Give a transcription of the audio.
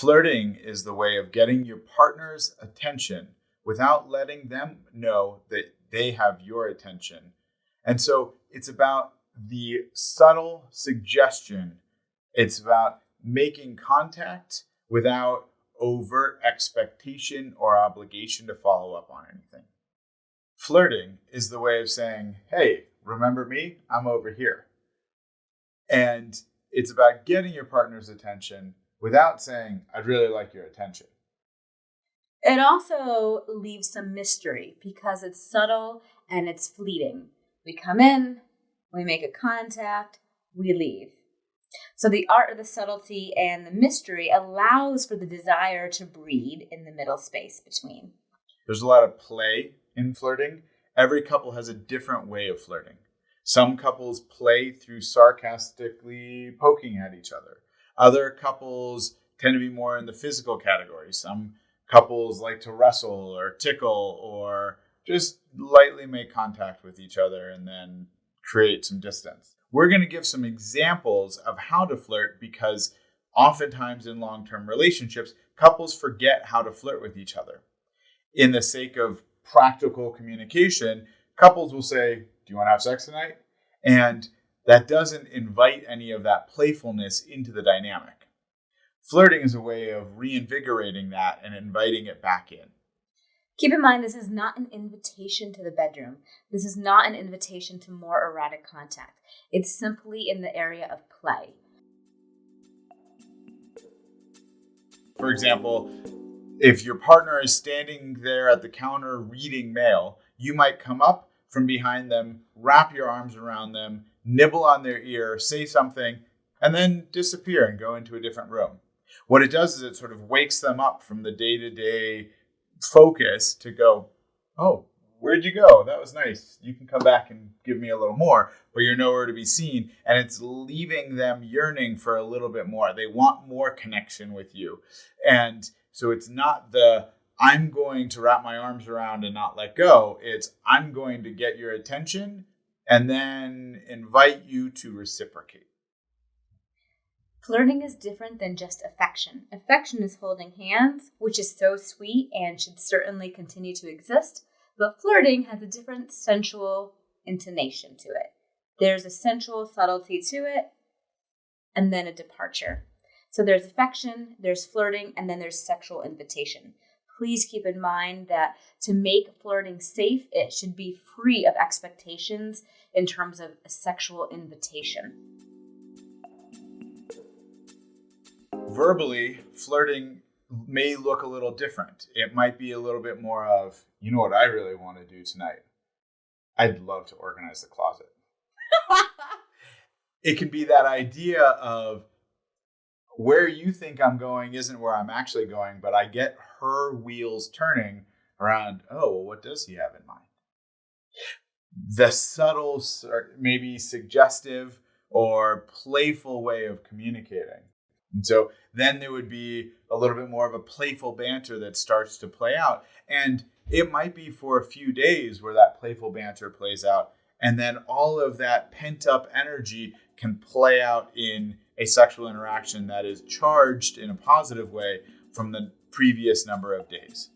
Flirting is the way of getting your partner's attention without letting them know that they have your attention. And so it's about the subtle suggestion. It's about making contact without overt expectation or obligation to follow up on anything. Flirting is the way of saying, hey, remember me? I'm over here. And it's about getting your partner's attention without saying, I'd really like your attention. It also leaves some mystery because it's subtle and it's fleeting. We come in, we make a contact, we leave. So the art of the subtlety and the mystery allows for the desire to breed in the middle space between. There's a lot of play in flirting. Every couple has a different way of flirting. Some couples play through sarcastically poking at each other. Other couples tend to be more in the physical category. Some couples like to wrestle or tickle or just lightly make contact with each other and then create some distance. We're going to give some examples of how to flirt because oftentimes in long-term relationships, couples forget how to flirt with each other. In the sake of practical communication, couples will say, do you want to have sex tonight? And that doesn't invite any of that playfulness into the dynamic. Flirting is a way of reinvigorating that and inviting it back in. Keep in mind, this is not an invitation to the bedroom. This is not an invitation to more erotic contact. It's simply in the area of play. For example, if your partner is standing there at the counter reading mail, you might come up from behind them, wrap your arms around them, nibble on their ear, say something, and then disappear and go into a different room. What it does is it sort of wakes them up from the day-to-day focus to go, oh, where'd you go? That was nice. You can come back and give me a little more, but you're nowhere to be seen. And it's leaving them yearning for a little bit more. They want more connection with you. And so it's not the, I'm going to wrap my arms around and not let go. It's, I'm going to get your attention and then invite you to reciprocate. Flirting is different than just affection. Affection is holding hands, which is so sweet and should certainly continue to exist. But flirting has a different sensual intonation to it. There's a sensual subtlety to it, and then a departure. So there's affection, there's flirting, and then there's sexual invitation. Please keep in mind that to make flirting safe, it should be free of expectations in terms of a sexual invitation. Verbally, flirting may look a little different. It might be a little bit more of, you know what I really want to do tonight? I'd love to organize the closet. It can be that idea of where you think I'm going isn't where I'm actually going, but I get her wheels turning around, oh, well, what does he have in mind? The subtle, maybe suggestive or playful way of communicating. And so then there would be a little bit more of a playful banter that starts to play out. And it might be for a few days where that playful banter plays out. And then all of that pent up energy can play out in a sexual interaction that is charged in a positive way from the previous number of days.